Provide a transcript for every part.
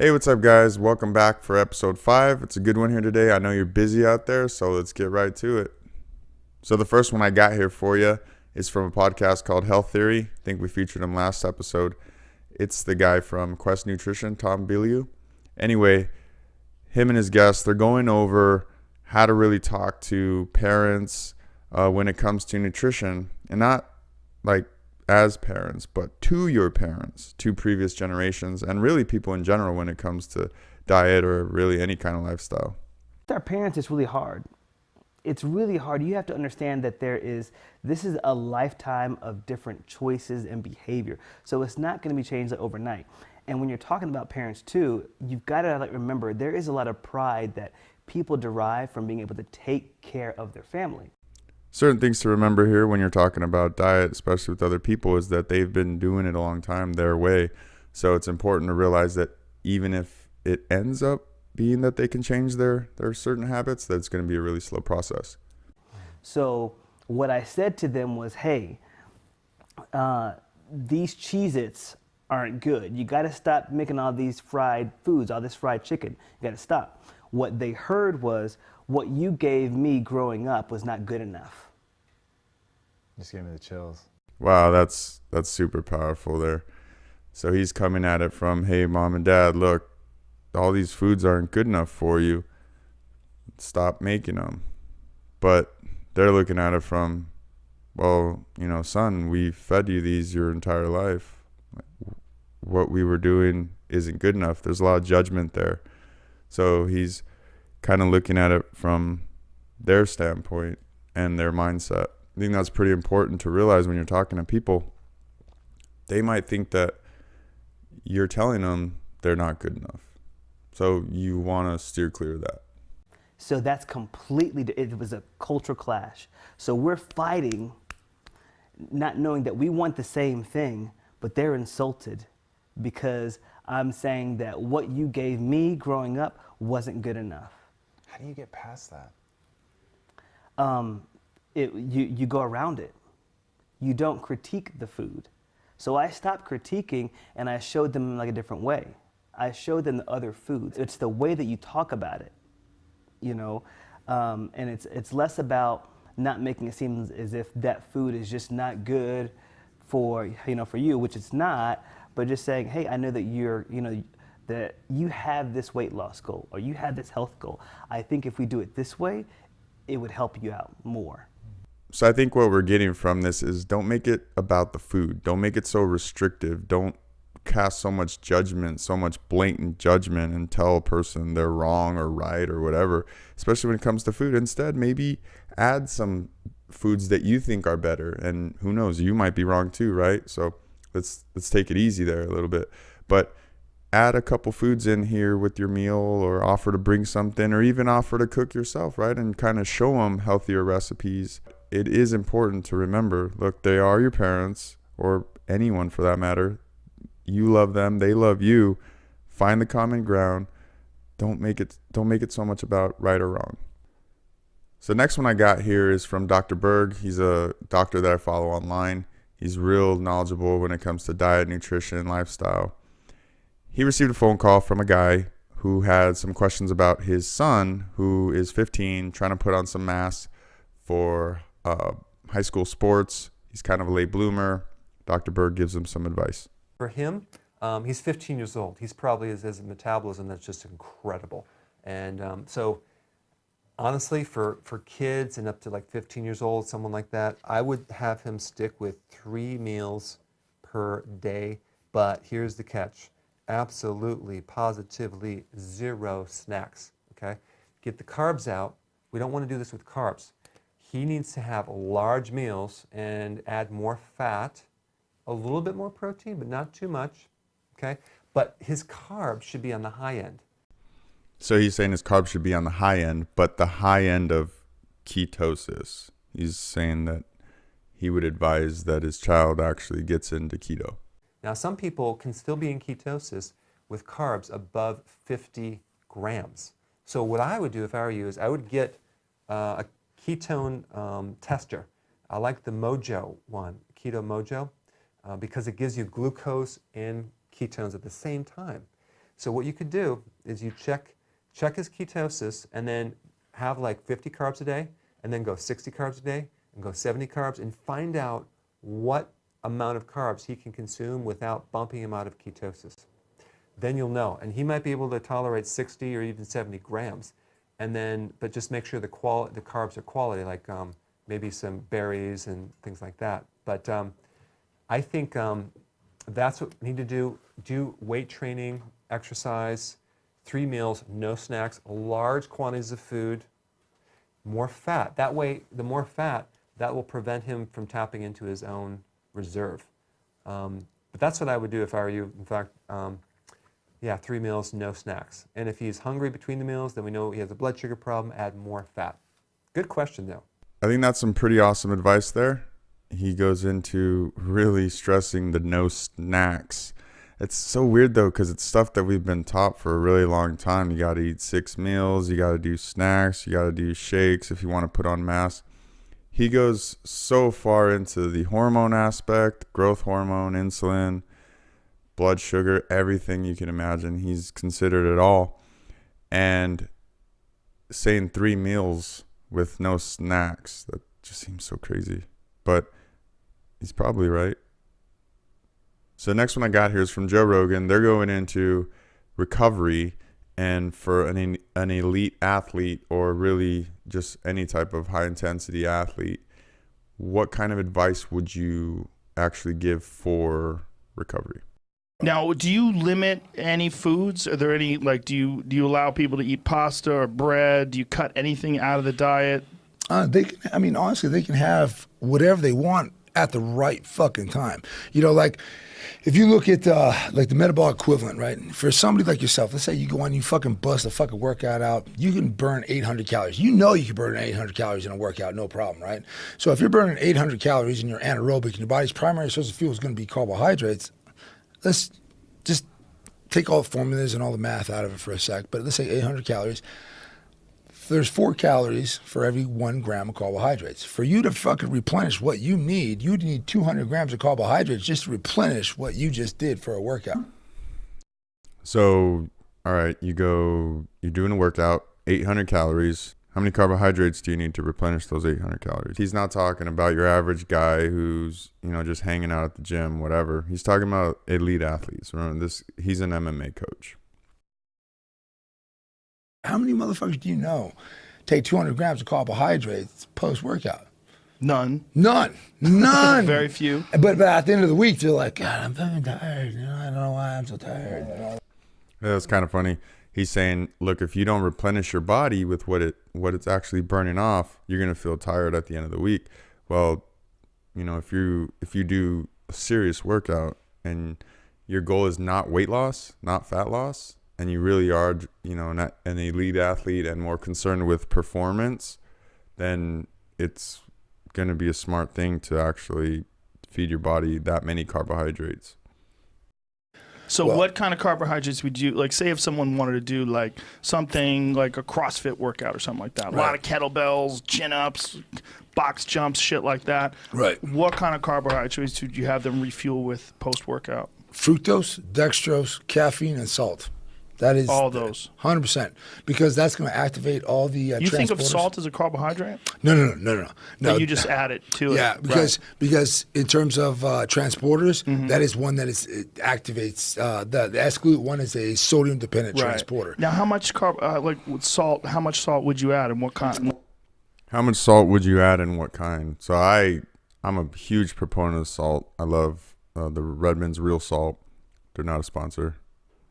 Hey, what's up, guys? Welcome back for episode 5. It's a good one here today. I know you're busy out there, so let's get right to it. So the first one I got here for you is from a podcast called Health Theory. I think we featured him last episode. It's the guy from Quest Nutrition, Tom Bilyeu. Anyway, him and his guests, they're going over how to really talk to parents when it comes to nutrition, and not like as parents, but to your parents, to previous generations, and really people in general when it comes to diet or really any kind of lifestyle. With our parents, it's really hard. It's really hard. You have to understand that this is a lifetime of different choices and behavior. So it's not going to be changed overnight. And when you're talking about parents too, you've got to remember there is a lot of pride that people derive from being able to take care of their family. Certain things to remember here when you're talking about diet, especially with other people, is that they've been doing it a long time their way. So it's important to realize that even if it ends up being that they can change their certain habits, that it's going to be a really slow process. So what I said to them was, hey, these Cheez-Its aren't good. You got to stop making all these fried foods, all this fried chicken. You got to stop. What they heard was, what you gave me growing up was not good enough. Just gave me the chills. Wow, that's super powerful there. So he's coming at it from, hey, mom and dad, look, all these foods aren't good enough for you. Stop making them. But they're looking at it from, well, son, we fed you these your entire life. What we were doing isn't good enough. There's a lot of judgment there. So he's kind of looking at it from their standpoint and their mindset. I think that's pretty important to realize when you're talking to people. They might think that you're telling them they're not good enough. So you want to steer clear of that. So that's it was a cultural clash. So we're fighting, not knowing that we want the same thing, but they're insulted because I'm saying that what you gave me growing up wasn't good enough. How do you get past that? You go around it. You don't critique the food. So I stopped critiquing and I showed them like a different way. I showed them the other foods. It's the way that you talk about it, and it's less about not making it seem as if that food is just not good for you, which it's not, but just saying, hey, I know that that you have this weight loss goal or you have this health goal. I think if we do it this way, it would help you out more. So I think what we're getting from this is, don't make it about the food. Don't make it so restrictive. Don't cast so much judgment, so much blatant judgment, and tell a person they're wrong or right or whatever, especially when it comes to food. Instead, maybe add some foods that you think are better, and who knows, you might be wrong too, right? So let's take it easy there a little bit, but add a couple foods in here with your meal, or offer to bring something, or even offer to cook yourself, right? And kind of show them healthier recipes. It is important to remember, look, they are your parents, or anyone for that matter. You love them, they love you. Find the common ground. Don't make it so much about right or wrong. So next one I got here is from Dr. Berg. He's a doctor that I follow online. He's real knowledgeable when it comes to diet, nutrition, lifestyle. He received a phone call from a guy who had some questions about his son, who is 15, trying to put on some mass for high school sports. He's kind of a late bloomer. Dr. Berg gives him some advice. For him, he's 15 years old. He's probably has a metabolism that's just incredible. And so honestly, for kids and up to like 15 years old, someone like that, I would have him stick with 3 meals per day. But here's the catch. Absolutely, positively, 0 snacks, okay? Get the carbs out. We don't want to do this with carbs. He needs to have large meals and add more fat, a little bit more protein, but not too much, okay? But his carbs should be on the high end. So he's saying his carbs should be on the high end, but the high end of ketosis. He's saying that he would advise that his child actually gets into keto. Now, some people can still be in ketosis with carbs above 50 grams. So what I would do if I were you is I would get a ketone tester. I like the Mojo one, Keto Mojo, because it gives you glucose and ketones at the same time. So what you could do is you check his ketosis and then have like 50 carbs a day and then go 60 carbs a day and go 70 carbs and find out what amount of carbs he can consume without bumping him out of ketosis. Then you'll know. And he might be able to tolerate 60 or even 70 grams. And then, but just make sure the carbs are quality, like maybe some berries and things like that. But I think that's what we need to do. Do weight training, exercise, 3 meals, no snacks, large quantities of food, more fat. That way, the more fat, that will prevent him from tapping into his own reserve. But that's what I would do if I were you. In fact, yeah, 3 meals, no snacks. And if he's hungry between the meals, then we know he has a blood sugar problem, add more fat. Good question, though. I think that's some pretty awesome advice there. He goes into really stressing the no snacks. It's so weird, though, because it's stuff that we've been taught for a really long time. You got to eat 6 meals. You got to do snacks. You got to do shakes if you want to put on mass. He goes so far into the hormone aspect, growth hormone, insulin, blood sugar, everything you can imagine. He's considered it all. And saying 3 meals with no snacks, that just seems so crazy. But he's probably right. So the next one I got here is from Joe Rogan. They're going into recovery, and for an elite athlete, or really just any type of high intensity athlete, what kind of advice would you actually give for recovery? Now, do you limit any foods? Are there any, like, do you allow people to eat pasta or bread? Do you cut anything out of the diet? Honestly, they can have whatever they want at the right fucking time. You know, like, if you look at like the metabolic equivalent, right? For somebody like yourself, let's say you go on, you fucking bust a fucking workout out, you can burn 800 calories. You know you can burn 800 calories in a workout, no problem, right? So if you're burning 800 calories and you're anaerobic and your body's primary source of fuel is going to be carbohydrates, let's just take all the formulas and all the math out of it for a sec, but let's say 800 calories. There's 4 calories for every 1 gram of carbohydrates. For you to fucking replenish what you need 200 grams of carbohydrates just to replenish what you just did for a workout. So, all right, you're doing a workout, 800 calories. How many carbohydrates do you need to replenish those 800 calories? He's not talking about your average guy who's, just hanging out at the gym, whatever. He's talking about elite athletes. Remember this, he's an MMA coach. How many motherfuckers do you know take 200 grams of carbohydrates post-workout? None. Very few. But at the end of the week, they're like, God, I'm fucking tired. I don't know why I'm so tired. Yeah, that's kind of funny. He's saying, look, if you don't replenish your body with what it's actually burning off, you're going to feel tired at the end of the week. Well, if you do a serious workout and your goal is not weight loss, not fat loss, and you really are, not an elite athlete and more concerned with performance, then it's going to be a smart thing to actually feed your body that many carbohydrates. So what kind of carbohydrates would you, like, say if someone wanted to do like something like a CrossFit workout or something like that, a lot of kettlebells, chin-ups, box jumps, shit like that. Right. What kind of carbohydrates would you have them refuel with post-workout? Fructose, dextrose, caffeine, and salt. That is all those 100%, because that's going to activate all the You think of salt as a carbohydrate? No. But you just add it to it. Yeah, because in terms of transporters, that is one that it activates. The S-glut one is a sodium dependent transporter. Now, how much with salt? How much salt would you add, and what kind? How much salt would you add and what kind? So I'm a huge proponent of salt. I love the Redmond's Real Salt. They're not a sponsor.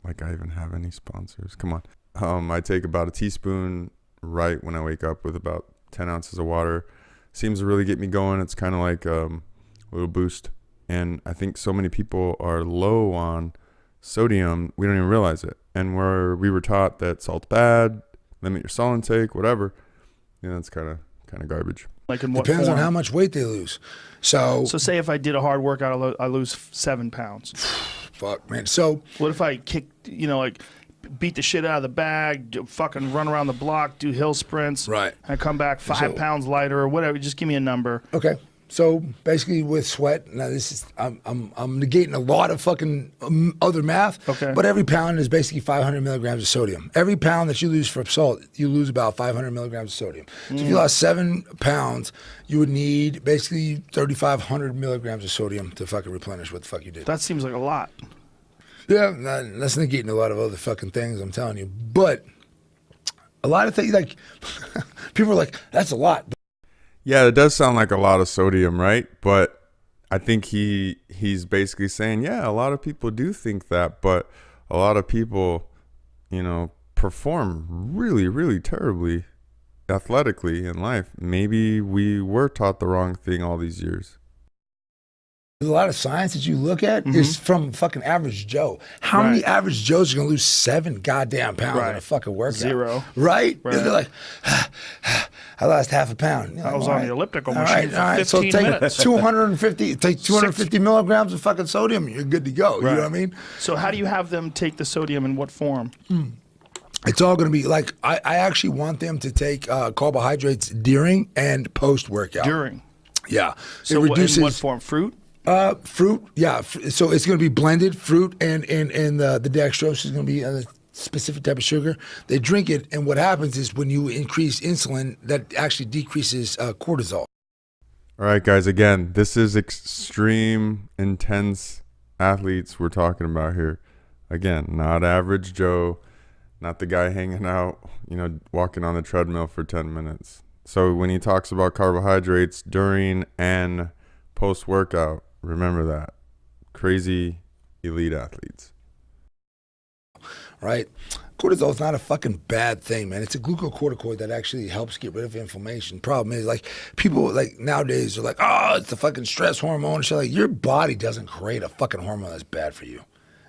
Like I even have any sponsors. Come on. I take about a teaspoon right when I wake up with about 10 ounces of water. Seems to really get me going. It's kind of like a little boost. And I think so many people are low on sodium, we don't even realize it. And we were taught that salt's bad, limit your salt intake, whatever. It's kind of garbage. Like in what Depends form? on how much weight they lose. So say if I did a hard workout, I lose 7 pounds. Fuck, man. So what if I beat the shit out of the bag, fucking run around the block, do hill sprints, right? and I come back 5 pounds lighter or whatever? Just give me a number. Okay. So basically, with sweat, now this is I'm negating a lot of fucking other math. Okay. But every pound is basically 500 milligrams of sodium. Every pound that you lose for salt, you lose about 500 milligrams of sodium. So if you lost 7 pounds, you would need basically 3,500 milligrams of sodium to fucking replenish what the fuck you did. That seems like a lot. Yeah, that's negating a lot of other fucking things. I'm telling you, but a lot of things like people are like, that's a lot. Yeah, it does sound like a lot of sodium, right? But I think he's basically saying, yeah, a lot of people do think that, but a lot of people, perform really, really terribly athletically in life. Maybe we were taught the wrong thing all these years. There's a lot of science that you look at is from fucking average Joe. How many average Joes are gonna lose 7 goddamn pounds in a fucking workout? 0. Right? They're like, I lost half a pound. I was on the elliptical All machine right, for 15 so take minutes. 250 milligrams of fucking sodium, you're good to go. You know what I mean? So how do you have them take the sodium in what form? It's all going to be like, I actually want them to take carbohydrates during and post-workout. During. Yeah. So it reduces, in what form? Fruit? Fruit, yeah. So it's going to be blended fruit and the dextrose is going to be a specific type of sugar. They drink it, and what happens is when you increase insulin, that actually decreases cortisol. All right, guys, again, this is extreme, intense athletes we're talking about here. Again, not average Joe, not the guy hanging out, walking on the treadmill for 10 minutes. So when he talks about carbohydrates during and post-workout, remember that. Crazy elite athletes. Right? Cortisol is not a fucking bad thing, man. It's a glucocorticoid that actually helps get rid of inflammation. Problem is, like, people, like, nowadays are like, oh, it's the fucking stress hormone and shit. Like, your body doesn't create a fucking hormone that's bad for you.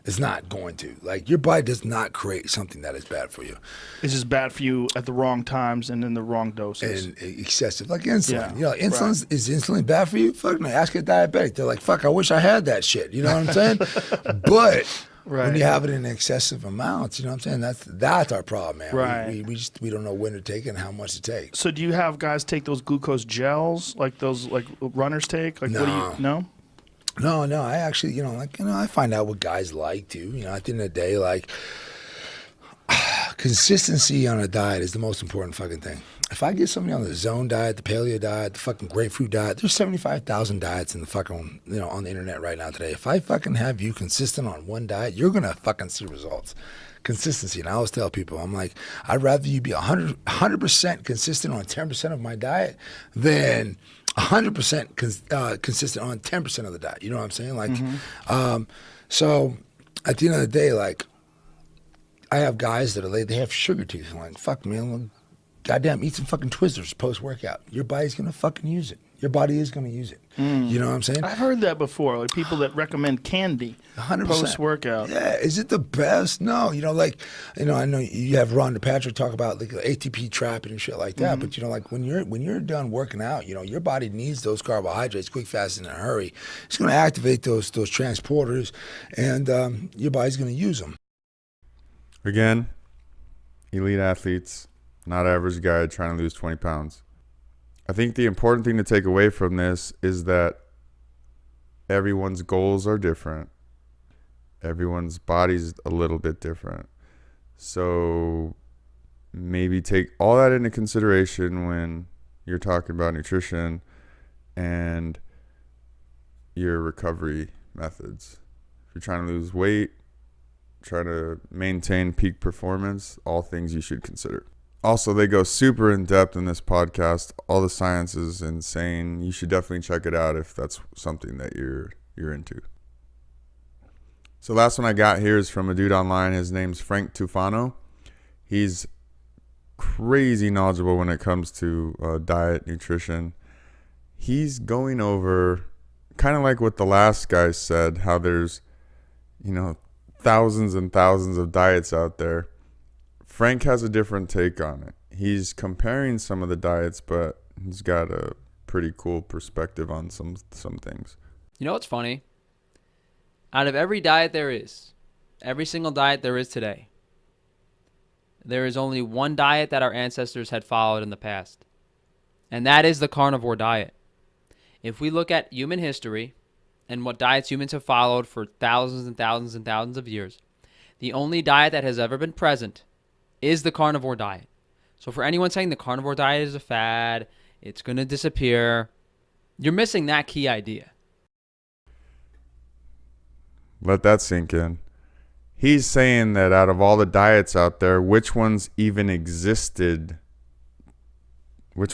It's not going to. Like, your body does not create something that is bad for you. It's just bad for you at the wrong times and in the wrong doses. And excessive, like insulin. Yeah, Is insulin bad for you? Fuck no. Ask a diabetic. They're like, fuck, I wish I had that shit. You know what I'm saying? But when you have it in excessive amounts, you know what I'm saying? That's our problem, man. Right. We don't know when to take it and how much to take. So do you have guys take those glucose gels like those like runners take? Like, No. what do you no? No, I actually, I find out what guys like too. At the end of the day, like, consistency on a diet is the most important fucking thing. If I get somebody on the zone diet, the paleo diet, the fucking grapefruit diet, there's 75,000 diets in the fucking, on the internet right now today. If I fucking have you consistent on one diet, you're going to fucking see results. Consistency. And I always tell people, I'm like, I'd rather you be 100% consistent on 10% of my diet than 100% consistent on 10% of the diet. You know what I'm saying? Like, so at the end of the day, like, I have guys that they have sugar teeth. I'm like, fuck, man, goddamn, eat some fucking Twizzlers post-workout. Your body's going to fucking use it. Your body is going to use it. You know what I'm saying? I've heard that before. Like people that recommend candy 100%. post-workout. Yeah, is it the best? No, I know you have Ron Patrick talk about like ATP trapping and shit like that. But like when you're done working out, your body needs those carbohydrates quick, fast, and in a hurry. It's going to activate those transporters, and your body's going to use them. Again, elite athletes, not average guy trying to lose 20 pounds. I think the important thing to take away from this is that everyone's goals are different. Everyone's body's a little bit different. So maybe take all that into consideration when you're talking about nutrition and your recovery methods. If you're trying to lose weight, trying to maintain peak performance, all things you should consider. Also, they go super in depth in this podcast. All the science is insane. You should definitely check it out if that's something that you're into. So last one I got here is from a dude online. His name's Frank Tufano. He's crazy knowledgeable when it comes to diet, nutrition. He's going over kind of like what the last guy said, how there's, thousands and thousands of diets out there. Frank has a different take on it. He's comparing some of the diets, but he's got a pretty cool perspective on some things. You know what's funny? Out of every diet there is, every single diet there is today, there is only one diet that our ancestors had followed in the past, and that is the carnivore diet. If we look at human history and what diets humans have followed for thousands and thousands and thousands of years, the only diet that has ever been present is the carnivore diet. So for anyone saying the carnivore diet is a fad, it's going to disappear, you're missing that key idea. Let that sink in. He's saying that out of all the diets out there, which ones even existed? You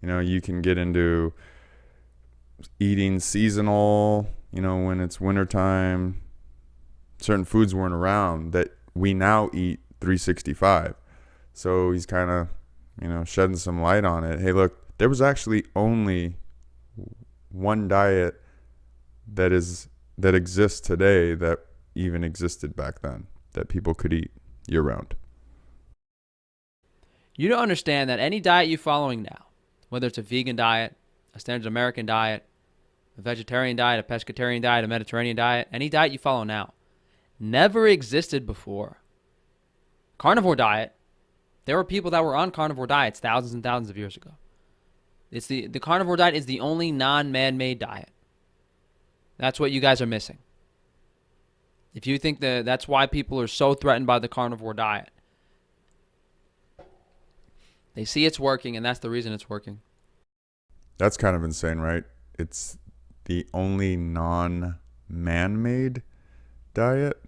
know, you can get into eating seasonal, you know, when it's wintertime. Certain foods weren't around that we now eat 365. So he's kind of, you know, shedding some light on it. Hey, look, there was actually only one diet that exists today that even existed back then that people could eat year round. You don't understand that any diet you're following now, whether it's a vegan diet, a standard American diet, a vegetarian diet, a pescatarian diet, a Mediterranean diet, any diet you follow now, never existed before. Carnivore diet, there were people that were on carnivore diets thousands and thousands of years ago. It's the carnivore diet is the only non-man-made diet. That's what you guys are missing. If you think that's why people are so threatened by the carnivore diet, they see it's working, and that's the reason it's working. That's kind of insane, right? It's the only non-man-made diet.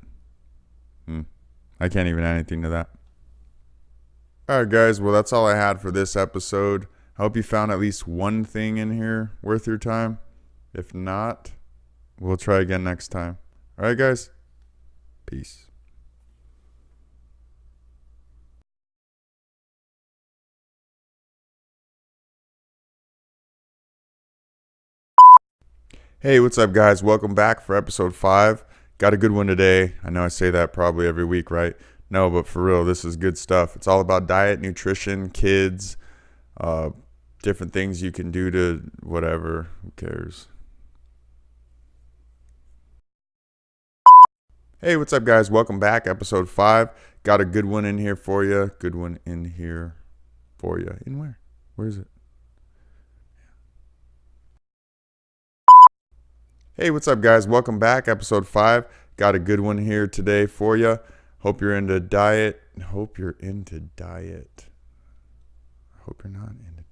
I can't even add anything to that. All right, guys. Well, that's all I had for this episode. I hope you found at least one thing in here worth your time. If not, we'll try again next time. All right, guys. Peace. Hey, what's up, guys? Welcome back for episode 5. Got a good one today. I know I say that probably every week, right? No, but for real, this is good stuff. It's all about diet, nutrition, kids, different things you can do to whatever. Who cares? Hey, what's up, guys? Welcome back. Episode 5. Got a good one in here for you. Good one in here for you. In where? Where is it? Hey, what's up, guys? Welcome back. Episode 5. Got a good one here today for you. Hope you're into diet. Hope you're not into